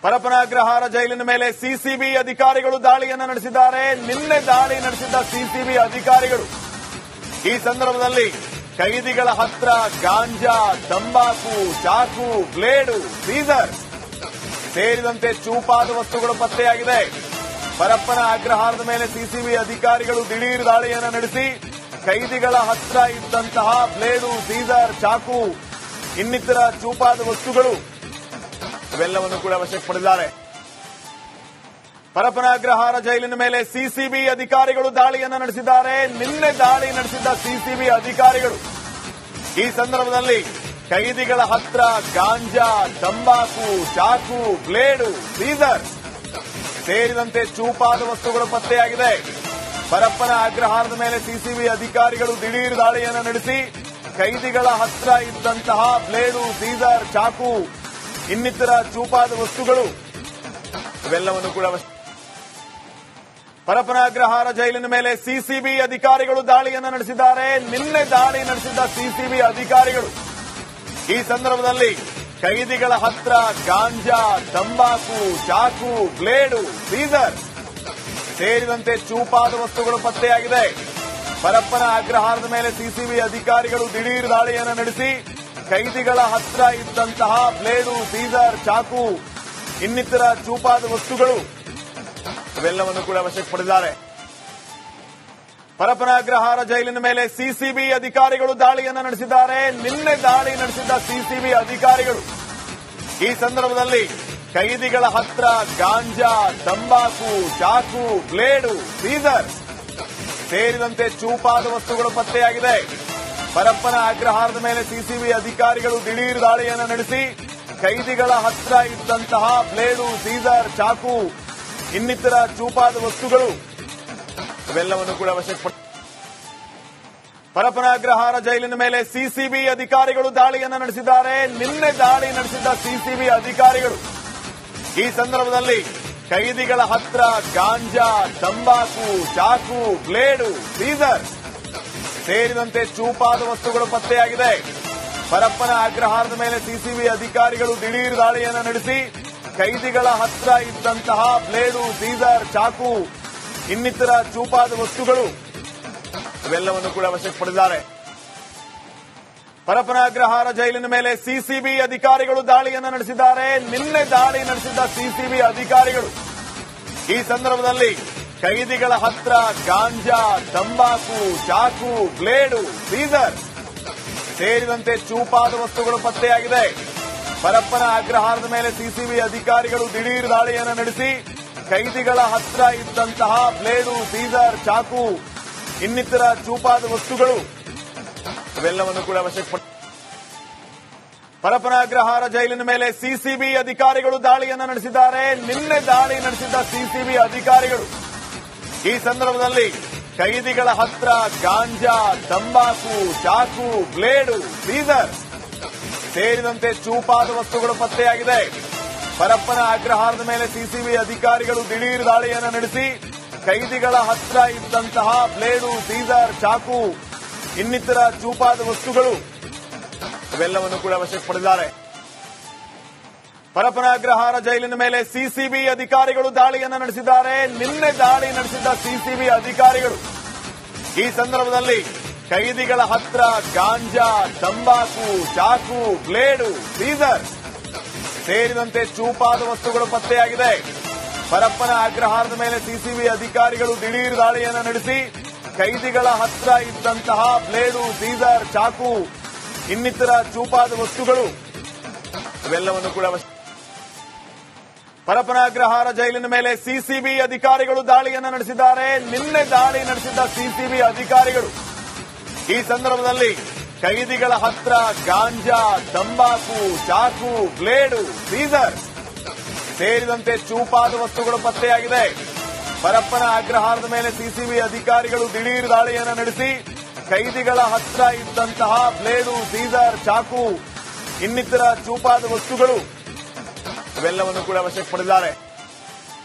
ಪರಪ್ಪನ ಅಗ್ರಹಾರ ಜೈಲಿನ ಮೇಲೆ ಸಿಸಿಬಿ ಅಧಿಕಾರಿಗಳು ದಾಳಿಯನ್ನು ನಡೆಸಿದ್ದಾರೆ. ನಿನ್ನೆ ದಾಳಿ ನಡೆಸಿದ ಸಿಸಿಬಿ ಅಧಿಕಾರಿಗಳು ಈ ಸಂದರ್ಭದಲ್ಲಿ ಕೈದಿಗಳ ಹತ್ರ ಗಾಂಜಾ, ತಂಬಾಕು, ಚಾಕು, ಬ್ಲೇಡು, ಸೀಸರ್ ಸೇರಿದಂತೆ ಚೂಪಾದ ವಸ್ತುಗಳು ಪತ್ತೆಯಾಗಿದೆ. ಪರಪ್ಪನ ಅಗ್ರಹಾರದ ಮೇಲೆ ಸಿಸಿಬಿ ಅಧಿಕಾರಿಗಳು ದಿಢೀರ್ ದಾಳಿಯನ್ನು ನಡೆಸಿ ಕೈದಿಗಳ ಹತ್ರ ಇದ್ದಂತಹ ಬ್ಲೇಡು, ಸೀಸರ್, ಚಾಕು ಇನ್ನಿತರ ಚೂಪಾದ ವಸ್ತುಗಳು ಇವೆಲ್ಲವನ್ನು ಕೂಡ ವಶಕ್ಕೆ ಪಡೆದಿದ್ದಾರೆ. ಪರಪ್ಪನ ಅಗ್ರಹಾರ ಜೈಲಿನ ಮೇಲೆ ಸಿಸಿಬಿ ಅಧಿಕಾರಿಗಳು ದಾಳಿಯನ್ನು ನಡೆಸಿದ್ದಾರೆ. ನಿನ್ನೆ ದಾಳಿ ನಡೆಸಿದ ಸಿಸಿಬಿ ಅಧಿಕಾರಿಗಳು ಈ ಸಂದರ್ಭದಲ್ಲಿ ಕೈದಿಗಳ ಹತ್ರ ಗಾಂಜಾ, ತಂಬಾಕು, ಚಾಕು, ಬ್ಲೇಡು, ಸೀಸರ್ ಸೇರಿದಂತೆ ಚೂಪಾದ ವಸ್ತುಗಳು ಪತ್ತೆಯಾಗಿದೆ. ಪರಪ್ಪನ ಅಗ್ರಹಾರದ ಮೇಲೆ ಸಿಸಿಬಿ ಅಧಿಕಾರಿಗಳು ದಿಢೀರ್ ದಾಳಿಯನ್ನು ನಡೆಸಿ ಕೈದಿಗಳ ಹತ್ರ ಇದ್ದಂತಹ ಬ್ಲೇಡು, ಸೀಸರ್, ಚಾಕು ಇನ್ನಿತರ ಚೂಪಾದ ವಸ್ತುಗಳು ಇವೆಲ್ಲವನ್ನು ಕೂಡ ಪರಪ್ಪನ ಅಗ್ರಹಾರ ಜೈಲಿನ ಮೇಲೆ ಸಿಸಿಬಿ ಅಧಿಕಾರಿಗಳು ದಾಳಿಯನ್ನು ನಡೆಸಿದ್ದಾರೆ. ನಿನ್ನೆ ದಾಳಿ ನಡೆಸಿದ ಸಿಸಿಬಿ ಅಧಿಕಾರಿಗಳು ಈ ಸಂದರ್ಭದಲ್ಲಿ ಕೈದಿಗಳ ಹತ್ರ ಗಾಂಜಾ, ತಂಬಾಕು, ಚಾಕು, ಬ್ಲೇಡು, ಸೀಸರ್ ಸೇರಿದಂತೆ ಚೂಪಾದ ವಸ್ತುಗಳು ಪತ್ತೆಯಾಗಿದೆ. ಪರಪ್ಪನ ಅಗ್ರಹಾರದ ಮೇಲೆ ಸಿಸಿಬಿ ಅಧಿಕಾರಿಗಳು ದಿಢೀರ್ ದಾಳಿಯನ್ನು ನಡೆಸಿ ಕೈದಿಗಳ ಹತ್ರ ಇದ್ದಂತಹ ಬ್ಲೇಡು, ಸೀಸರ್, ಚಾಕು ಇನ್ನಿತರ ಚೂಪಾದ ವಸ್ತುಗಳು ಇವೆಲ್ಲವನ್ನು ಕೂಡ ವಶಕ್ಕೆ ಪಡೆದಿದ್ದಾರೆ. ಪರಪ್ಪನ ಅಗ್ರಹಾರ ಜೈಲಿನ ಮೇಲೆ ಸಿಸಿಬಿ ಅಧಿಕಾರಿಗಳು ದಾಳಿಯನ್ನು ನಡೆಸಿದ್ದಾರೆ. ನಿನ್ನೆ ದಾಳಿ ನಡೆಸಿದ ಸಿಸಿಬಿ ಅಧಿಕಾರಿಗಳು ಈ ಸಂದರ್ಭದಲ್ಲಿ ಕೈದಿಗಳ ಹತ್ರ ಗಾಂಜಾ, ತಂಬಾಕು, ಚಾಕು, ಬ್ಲೇಡು, ಸೀಸರ್ ಸೇರಿದಂತೆ ಚೂಪಾದ ವಸ್ತುಗಳು ಪತ್ತೆಯಾಗಿದೆ. ಪರಪ್ಪನ ಅಗ್ರಹಾರದ ಮೇಲೆ ಸಿಸಿಬಿ ಅಧಿಕಾರಿಗಳು ದಿಢೀರ್ ದಾಳಿಯನ್ನು ನಡೆಸಿ ಕೈದಿಗಳ ಹತ್ರ ಇದ್ದಂತಹ ಬ್ಲೇಡು, ಸೀಸರ್, ಚಾಕು ಇನ್ನಿತರ ಚೂಪಾದ ವಸ್ತುಗಳು ಇವೆಲ್ಲವನ್ನು ಕೂಡ ವಶಕ್ಕೆ ಪರಪ್ಪನ ಅಗ್ರಹಾರ ಜೈಲಿನ ಮೇಲೆ ಸಿಸಿಬಿ ಅಧಿಕಾರಿಗಳು ದಾಳಿಯನ್ನು ನಡೆಸಿದ್ದಾರೆ. ನಿನ್ನೆ ದಾಳಿ ನಡೆಸಿದ ಸಿಸಿಬಿ ಅಧಿಕಾರಿಗಳು ಈ ಸಂದರ್ಭದಲ್ಲಿ ಕೈದಿಗಳ ಹತ್ರ ಗಾಂಜಾ, ತಂಬಾಕು, ಚಾಕು, ಬ್ಲೇಡು, ಸೀಸರ್ ಸೇರಿದಂತೆ ಚೂಪಾದ ವಸ್ತುಗಳು ಪತ್ತೆಯಾಗಿದೆ. ಪರಪ್ಪನ ಅಗ್ರಹಾರದ ಮೇಲೆ ಸಿಸಿಬಿ ಅಧಿಕಾರಿಗಳು ದಿಢೀರ್ ದಾಳಿಯನ್ನು ನಡೆಸಿ ಕೈದಿಗಳ ಹತ್ರ ಇದ್ದಂತಹ ಬ್ಲೇಡು, ಸೀಸರ್, ಚಾಕು ಇನ್ನಿತರ ಚೂಪಾದ ವಸ್ತುಗಳು ಇವೆಲ್ಲವನ್ನು ಕೂಡ ವಶಕ್ಕೆ ಪಡೆದಿದ್ದಾರೆ. ಪರಪ್ಪನ ಅಗ್ರಹಾರ ಜೈಲಿನ ಮೇಲೆ ಸಿಸಿಬಿ ಅಧಿಕಾರಿಗಳು ದಾಳಿಯನ್ನು ನಡೆಸಿದ್ದಾರೆ. ನಿನ್ನೆ ದಾಳಿ ನಡೆಸಿದ ಸಿಸಿಬಿ ಅಧಿಕಾರಿಗಳು ಈ ಸಂದರ್ಭದಲ್ಲಿ ಕೈದಿಗಳ ಹತ್ರ ಗಾಂಜಾ, ತಂಬಾಕು, ಚಾಕು, ಬ್ಲೇಡು, ಸೀಸರ್ ಸೇರಿದಂತೆ ಚೂಪಾದ ವಸ್ತುಗಳು ಪತ್ತೆಯಾಗಿದೆ. ಪರಪ್ಪನ ಅಗ್ರಹಾರದ ಮೇಲೆ ಸಿಸಿಬಿ ಅಧಿಕಾರಿಗಳು ದಿಢೀರ್ ದಾಳಿಯನ್ನು ನಡೆಸಿ ಕೈದಿಗಳ ಹತ್ರ ಇದ್ದಂತಹ ಬ್ಲೇಡು, ಸೀಸರ್, ಚಾಕು ಇನ್ನಿತರ ಚೂಪಾದ ವಸ್ತುಗಳು ಇವೆಲ್ಲವನ್ನು ಕೂಡ ವಶಕ್ಕೆ ಪರಪ್ಪನ ಅಗ್ರಹಾರ ಜೈಲಿನ ಮೇಲೆ ಸಿಸಿಬಿ ಅಧಿಕಾರಿಗಳು ದಾಳಿಯನ್ನು ನಡೆಸಿದ್ದಾರೆ. ನಿನ್ನೆ ದಾಳಿ ನಡೆಸಿದ ಸಿಸಿಬಿ ಅಧಿಕಾರಿಗಳು ಈ ಸಂದರ್ಭದಲ್ಲಿ ಕೈದಿಗಳ ಹತ್ರ ಗಾಂಜಾ, ತಂಬಾಕು, ಚಾಕು, ಬ್ಲೇಡು, ಸೀಸರ್ ಸೇರಿದಂತೆ ಚೂಪಾದ ವಸ್ತುಗಳು ಪತ್ತೆಯಾಗಿದೆ. ಪರಪ್ಪನ ಅಗ್ರಹಾರದ ಮೇಲೆ ಸಿಸಿಬಿ ಅಧಿಕಾರಿಗಳು ದಿಢೀರ್ ದಾಳಿಯನ್ನು ನಡೆಸಿ ಕೈದಿಗಳ ಹತ್ರ ಇದ್ದಂತಹ ಬ್ಲೇಡು, ಸೀಸರ್, ಚಾಕು ಇನ್ನಿತರ ಚೂಪಾದ ವಸ್ತುಗಳು ಇವೆಲ್ಲವನ್ನು ಕೂಡ ವಶಕ್ಕೆ ಪಡೆದಿದ್ದಾರೆ. ಪರಪ್ಪನ ಅಗ್ರಹಾರ ಜೈಲಿನ ಮೇಲೆ ಸಿಸಿಬಿ ಅಧಿಕಾರಿಗಳು ದಾಳಿಯನ್ನು ನಡೆಸಿದ್ದಾರೆ. ನಿನ್ನೆ ದಾಳಿ ನಡೆಸಿದ ಸಿಸಿಬಿ ಅಧಿಕಾರಿಗಳು ಈ ಸಂದರ್ಭದಲ್ಲಿ ಕೈದಿಗಳ ಹತ್ರ ಗಾಂಜಾ, ತಂಬಾಕು, ಚಾಕು, ಬ್ಲೇಡು, ಸೀಸರ್ ಸೇರಿದಂತೆ ಚೂಪಾದ ವಸ್ತುಗಳು ಪತ್ತೆಯಾಗಿದೆ. ಪರಪ್ಪನ ಅಗ್ರಹಾರದ ಮೇಲೆ ಸಿಸಿಬಿ ಅಧಿಕಾರಿಗಳು ದಿಢೀರ್ ದಾಳಿಯನ್ನು ನಡೆಸಿ ಕೈದಿಗಳ ಹತ್ರ ಇದ್ದಂತಹ ಬ್ಲೇಡು, ಸೀಸರ್, ಚಾಕು ಇನ್ನಿತರ ಚೂಪಾದ ವಸ್ತುಗಳು ಇವೆಲ್ಲವನ್ನು ಕೂಡ ಪರಪ್ಪನ ಅಗ್ರಹಾರ ಜೈಲಿನ ಮೇಲೆ ಸಿಸಿಬಿ ಅಧಿಕಾರಿಗಳು ದಾಳಿಯನ್ನು ನಡೆಸಿದ್ದಾರೆ. ನಿನ್ನೆ ದಾಳಿ ನಡೆಸಿದ ಸಿಸಿಬಿ ಅಧಿಕಾರಿಗಳು ಈ ಸಂದರ್ಭದಲ್ಲಿ ಕೈದಿಗಳ ಹತ್ರ ಗಾಂಜಾ, ತಂಬಾಕು, ಚಾಕು, ಬ್ಲೇಡು, ಸೀಸರ್ ಸೇರಿದಂತೆ ಚೂಪಾದ ವಸ್ತುಗಳು ಪತ್ತೆಯಾಗಿದೆ. ಪರಪ್ಪನ ಅಗ್ರಹಾರದ ಮೇಲೆ ಸಿಸಿಬಿ ಅಧಿಕಾರಿಗಳು ದಿಢೀರ್ ದಾಳಿಯನ್ನು ನಡೆಸಿ ಕೈದಿಗಳ ಹತ್ರ ಇದ್ದಂತಹ ಬ್ಲೇಡು, ಸೀಸರ್, ಚಾಕು ಇನ್ನಿತರ ಚೂಪಾದ ವಸ್ತುಗಳು ಇವೆಲ್ಲವನ್ನು ಕೂಡ ವಶಕ್ಕೆ ಪಡೆದಿದ್ದಾರೆ.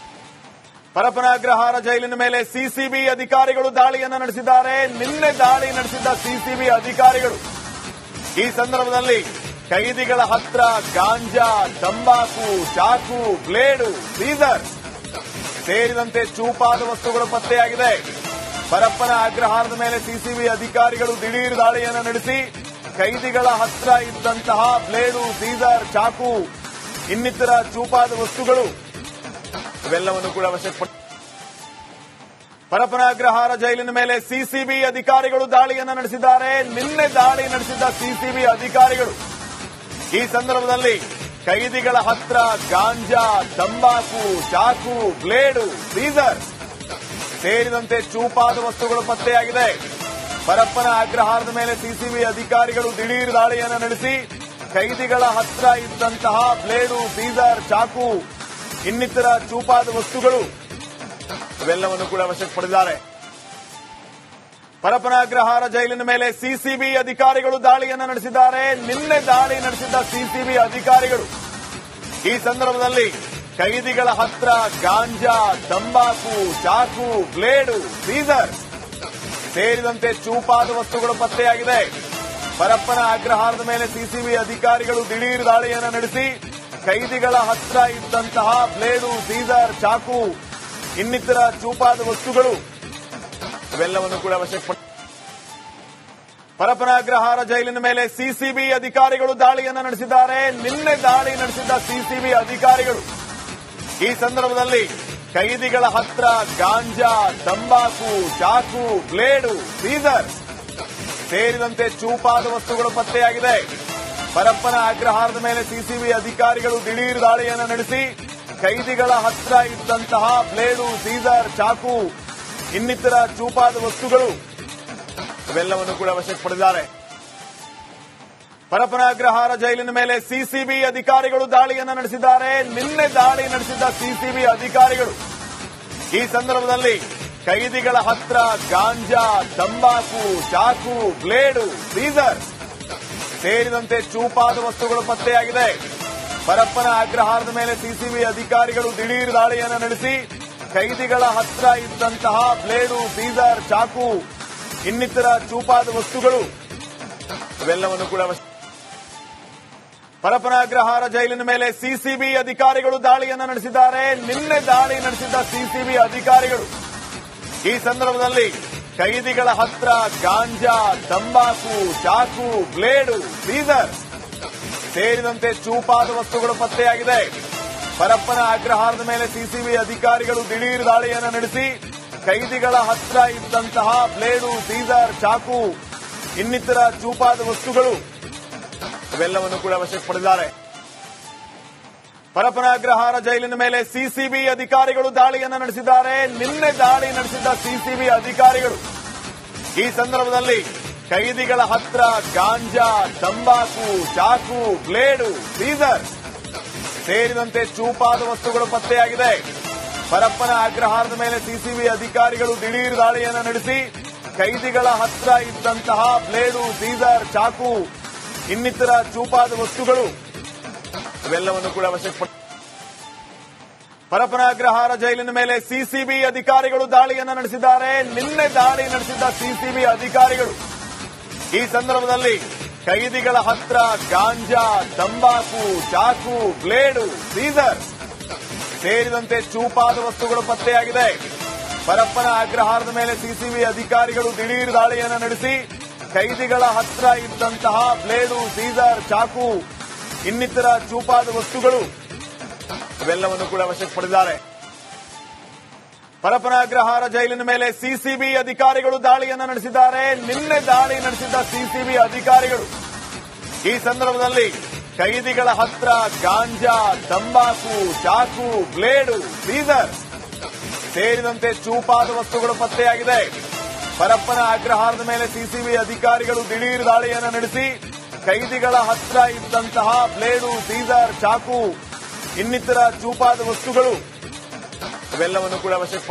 ಪರಪ್ಪನ ಅಗ್ರಹಾರ ಜೈಲಿನ ಮೇಲೆ ಸಿಸಿಬಿ ಅಧಿಕಾರಿಗಳು ದಾಳಿಯನ್ನು ನಡೆಸಿದ್ದಾರೆ. ನಿನ್ನೆ ದಾಳಿ ನಡೆಸಿದ ಸಿಸಿಬಿ ಅಧಿಕಾರಿಗಳು ಈ ಸಂದರ್ಭದಲ್ಲಿ ಕೈದಿಗಳ ಹತ್ರ ಗಾಂಜಾ, ತಂಬಾಕು, ಚಾಕು, ಬ್ಲೇಡು, ಸೀಸರ್ ಸೇರಿದಂತೆ ಚೂಪಾದ ವಸ್ತುಗಳು ಪತ್ತೆಯಾಗಿದೆ. ಪರಪ್ಪನ ಅಗ್ರಹಾರದ ಮೇಲೆ ಸಿಸಿಬಿ ಅಧಿಕಾರಿಗಳು ದಿಢೀರ್ ದಾಳಿಯನ್ನು ನಡೆಸಿ ಕೈದಿಗಳ ಹತ್ರ ಇದ್ದಂತಹ ಬ್ಲೇಡು, ಸೀಸರ್, ಚಾಕು ಇನ್ನಿತರ ಚೂಪಾದ ವಸ್ತುಗಳು ಇವೆಲ್ಲವನ್ನು ಕೂಡ ವಶಪಡಿಸಿದ್ದಾರೆ. ಪರಪ್ಪನ ಅಗ್ರಹಾರ ಜೈಲಿನ ಮೇಲೆ ಸಿಸಿಬಿ ಅಧಿಕಾರಿಗಳು ದಾಳಿಯನ್ನು ನಡೆಸಿದ್ದಾರೆ. ನಿನ್ನೆ ದಾಳಿ ನಡೆಸಿದ ಸಿಸಿಬಿ ಅಧಿಕಾರಿಗಳು ಈ ಸಂದರ್ಭದಲ್ಲಿ ಕೈದಿಗಳ ಹತ್ರ ಗಾಂಜಾ, ತಂಬಾಕು, ಚಾಕು, ಬ್ಲೇಡು, ಸೀಸರ್ ಸೇರಿದಂತೆ ಚೂಪಾದ ವಸ್ತುಗಳು ಪತ್ತೆಯಾಗಿದೆ. ಪರಪ್ಪನ ಅಗ್ರಹಾರದ ಮೇಲೆ ಸಿಸಿಬಿ ಅಧಿಕಾರಿಗಳು ದಿಢೀರ್ ದಾಳಿಯನ್ನು ನಡೆಸಿ ಕೈದಿಗಳ ಹತ್ರ ಇದ್ದಂತಹ ಬ್ಲೇಡು, ಸೀಸರ್, ಚಾಕು ಇನ್ನಿತರ ಚೂಪಾದ ವಸ್ತುಗಳು ಇವೆಲ್ಲವನ್ನು ಕೂಡ ವಶಕ್ಕೆ ಪಡೆದಿದ್ದಾರೆ. ಪರಪ್ಪನ ಅಗ್ರಹಾರ ಜೈಲಿನ ಮೇಲೆ ಸಿಸಿಬಿ ಅಧಿಕಾರಿಗಳು ದಾಳಿಯನ್ನು ನಡೆಸಿದ್ದಾರೆ. ನಿನ್ನೆ ದಾಳಿ ನಡೆಸಿದ ಸಿಸಿಬಿ ಅಧಿಕಾರಿಗಳು ಈ ಸಂದರ್ಭದಲ್ಲಿ ಕೈದಿಗಳ ಹತ್ರ ಗಾಂಜಾ, ತಂಬಾಕು, ಚಾಕು, ಬ್ಲೇಡು, ಸೀಸರ್ ಸೇರಿದಂತೆ ಚೂಪಾದ ವಸ್ತುಗಳು ಪತ್ತೆಯಾಗಿದೆ. ಪರಪ್ಪನ ಅಗ್ರಹಾರದ ಮೇಲೆ ಸಿಸಿಬಿ ಅಧಿಕಾರಿಗಳು ದಿಢೀರ್ ದಾಳಿಯನ್ನು ನಡೆಸಿ ಕೈದಿಗಳ ಹತ್ರ ಇದ್ದಂತಹ ಬ್ಲೇಡು, ಸೀಸರ್, ಚಾಕು ಇನ್ನಿತರ ಚೂಪಾದ ವಸ್ತುಗಳು ಇವೆಲ್ಲವನ್ನು ಕೂಡ ವಶಕ್ಕೆ ಪರಪ್ಪನ ಅಗ್ರಹಾರ ಜೈಲಿನ ಮೇಲೆ ಸಿಸಿಬಿ ಅಧಿಕಾರಿಗಳು ದಾಳಿಯನ್ನು ನಡೆಸಿದ್ದಾರೆ. ನಿನ್ನೆ ದಾಳಿ ನಡೆಸಿದ ಸಿಸಿಬಿ ಅಧಿಕಾರಿಗಳು ಈ ಸಂದರ್ಭದಲ್ಲಿ ಕೈದಿಗಳ ಹತ್ರ ಗಾಂಜಾ, ತಂಬಾಕು, ಚಾಕು, ಬ್ಲೇಡು, ಸೀಸರ್ ಸೇರಿದಂತೆ ಚೂಪಾದ ವಸ್ತುಗಳು ಪತ್ತೆಯಾಗಿದೆ. ಪರಪ್ಪನ ಅಗ್ರಹಾರದ ಮೇಲೆ ಸಿಸಿಬಿ ಅಧಿಕಾರಿಗಳು ದಿಢೀರ್ ದಾಳಿಯನ್ನು ನಡೆಸಿ ಕೈದಿಗಳ ಹತ್ರ ಇದ್ದಂತಹ ಬ್ಲೇಡು, ಸೀಸರ್, ಚಾಕು ಇನ್ನಿತರ ಚೂಪಾದ ವಸ್ತುಗಳು ಇವೆಲ್ಲವನ್ನು ಕೂಡ ವಶಕ್ಕೆ ಪಡೆದಿದ್ದಾರೆ. ಪರಪ್ಪನ ಅಗ್ರಹಾರ ಜೈಲಿನ ಮೇಲೆ ಸಿಸಿಬಿ ಅಧಿಕಾರಿಗಳು ದಾಳಿಯನ್ನು ನಡೆಸಿದ್ದಾರೆ. ನಿನ್ನೆ ದಾಳಿ ನಡೆಸಿದ ಸಿಸಿಬಿ ಅಧಿಕಾರಿಗಳು ಈ ಸಂದರ್ಭದಲ್ಲಿ ಕೈದಿಗಳ ಹತ್ರ ಗಾಂಜಾ, ತಂಬಾಕು, ಚಾಕು, ಬ್ಲೇಡು, ಸೀಸರ್ ಸೇರಿದಂತೆ ಚೂಪಾದ ವಸ್ತುಗಳು ಪತ್ತೆಯಾಗಿದೆ. ಪರಪ್ಪನ ಅಗ್ರಹಾರದ ಮೇಲೆ ಸಿಸಿಬಿ ಅಧಿಕಾರಿಗಳು ದಿಢೀರ್ ದಾಳಿಯನ್ನು ನಡೆಸಿ ಕೈದಿಗಳ ಹತ್ರ ಇದ್ದಂತಹ ಬ್ಲೇಡು, ಸೀಸರ್, ಚಾಕು ಇನ್ನಿತರ ಚೂಪಾದ ವಸ್ತುಗಳು ಇವೆಲ್ಲವನ್ನು ಕೂಡ ಪರಪ್ಪನ ಅಗ್ರಹಾರ ಜೈಲಿನ ಮೇಲೆ ಸಿಸಿಬಿ ಅಧಿಕಾರಿಗಳು ದಾಳಿಯನ್ನು ನಡೆಸಿದ್ದಾರೆ. ನಿನ್ನೆ ದಾಳಿ ನಡೆಸಿದ ಸಿಸಿಬಿ ಅಧಿಕಾರಿಗಳು ಈ ಸಂದರ್ಭದಲ್ಲಿ ಕೈದಿಗಳ ಹತ್ರ ಗಾಂಜಾ, ತಂಬಾಕು, ಚಾಕು, ಬ್ಲೇಡು, ಸೀಸರ್ ಸೇರಿದಂತೆ ಚೂಪಾದ ವಸ್ತುಗಳು ಪತ್ತೆಯಾಗಿದೆ. ಪರಪ್ಪನ ಅಗ್ರಹಾರದ ಮೇಲೆ ಸಿಸಿಬಿ ಅಧಿಕಾರಿಗಳು ದಿಢೀರ್ ದಾಳಿಯನ್ನು ನಡೆಸಿ ಕೈದಿಗಳ ಹತ್ರ ಇದ್ದಂತಹ ಬ್ಲೇಡು, ಸೀಸರ್, ಚಾಕು ಇನ್ನಿತರ ಚೂಪಾದ ವಸ್ತುಗಳು ಇವೆಲ್ಲವನ್ನು ಕೂಡ ವಶಕ್ಕೆ ಪಡೆದಿದ್ದಾರೆ. ಪರಪ್ಪನ ಅಗ್ರಹಾರ ಜೈಲಿನ ಮೇಲೆ ಸಿಸಿಬಿ ಅಧಿಕಾರಿಗಳು ದಾಳಿಯನ್ನು ನಡೆಸಿದ್ದಾರೆ. ನಿನ್ನೆ ದಾಳಿ ನಡೆಸಿದ ಸಿಸಿಬಿ ಅಧಿಕಾರಿಗಳು ಈ ಸಂದರ್ಭದಲ್ಲಿ ಕೈದಿಗಳ ಹತ್ರ ಗಾಂಜಾ, ತಂಬಾಕು, ಚಾಕು, ಬ್ಲೇಡು, ಸೀಸರ್ ಸೇರಿದಂತೆ ಚೂಪಾದ ವಸ್ತುಗಳು ಪತ್ತೆಯಾಗಿದೆ. ಪರಪ್ಪನ ಅಗ್ರಹಾರದ ಮೇಲೆ ಸಿಸಿಬಿ ಅಧಿಕಾರಿಗಳು ದಿಢೀರ್ ದಾಳಿಯನ್ನು ನಡೆಸಿ ಕೈದಿಗಳ ಹತ್ರ ಇದ್ದಂತಹ ಬ್ಲೇಡು, ಸೀಸರ್, ಚಾಕು ಇನ್ನಿತರ ಚೂಪಾದ ವಸ್ತುಗಳು ಇವೆಲ್ಲವನ್ನು ಕೂಡ ವಶಕ್ಕೆ ಪರಪ್ಪನ ಅಗ್ರಹಾರ ಜೈಲಿನ ಮೇಲೆ ಸಿಸಿಬಿ ಅಧಿಕಾರಿಗಳು ದಾಳಿಯನ್ನು ನಡೆಸಿದ್ದಾರೆ. ನಿನ್ನೆ ದಾಳಿ ನಡೆಸಿದ ಸಿಸಿಬಿ ಅಧಿಕಾರಿಗಳು ಈ ಸಂದರ್ಭದಲ್ಲಿ ಕೈದಿಗಳ ಹತ್ರ ಗಾಂಜಾ, ತಂಬಾಕು, ಚಾಕು, ಬ್ಲೇಡು, ಸೀಸರ್ ಸೇರಿದಂತೆ ಚೂಪಾದ ವಸ್ತುಗಳು ಪತ್ತೆಯಾಗಿದೆ. ಪರಪ್ಪನ ಅಗ್ರಹಾರದ ಮೇಲೆ ಸಿಸಿಬಿ ಅಧಿಕಾರಿಗಳು ದಿಢೀರ್ ದಾಳಿಯನ್ನು ನಡೆಸಿ ಕೈದಿಗಳ ಹತ್ರ ಇದ್ದಂತಹ ಬ್ಲೇಡು, ಸೀಸರ್, ಚಾಕು ಇನ್ನಿತರ ಚೂಪಾದ ವಸ್ತುಗಳು ಇವೆಲ್ಲವನ್ನು ಕೂಡ ವಶಕ್ಕೆ ಪಡೆದಿದ್ದಾರೆ. ಪರಪ್ಪನ ಅಗ್ರಹಾರ ಜೈಲಿನ ಮೇಲೆ ಸಿಸಿಬಿ ಅಧಿಕಾರಿಗಳು ದಾಳಿಯನ್ನು ನಡೆಸಿದ್ದಾರೆ. ನಿನ್ನೆ ದಾಳಿ ನಡೆಸಿದ ಸಿಸಿಬಿ ಅಧಿಕಾರಿಗಳು ಈ ಸಂದರ್ಭದಲ್ಲಿ ಕೈದಿಗಳ ಹತ್ರ ಗಾಂಜಾ, ತಂಬಾಕು, ಚಾಕು, ಬ್ಲೇಡು, ಸೀಸರ್ ಸೇರಿದಂತೆ ಚೂಪಾದ ವಸ್ತುಗಳು ಪತ್ತೆಯಾಗಿದೆ. ಪರಪ್ಪನ ಅಗ್ರಹಾರದ ಮೇಲೆ ಸಿಸಿಬಿ ಅಧಿಕಾರಿಗಳು ದಿಢೀರ್ ದಾಳಿಯನ್ನು ನಡೆಸಿ ಕೈದಿಗಳ ಹತ್ರ ಇದ್ದಂತಹ ಬ್ಲೇಡು, ಸೀಸರ್, ಚಾಕು ಇನ್ನಿತರ ಚೂಪಾದ ವಸ್ತುಗಳು ಇವೆಲ್ಲವನ್ನು ಕೂಡ ವಶಕ್ಕೆ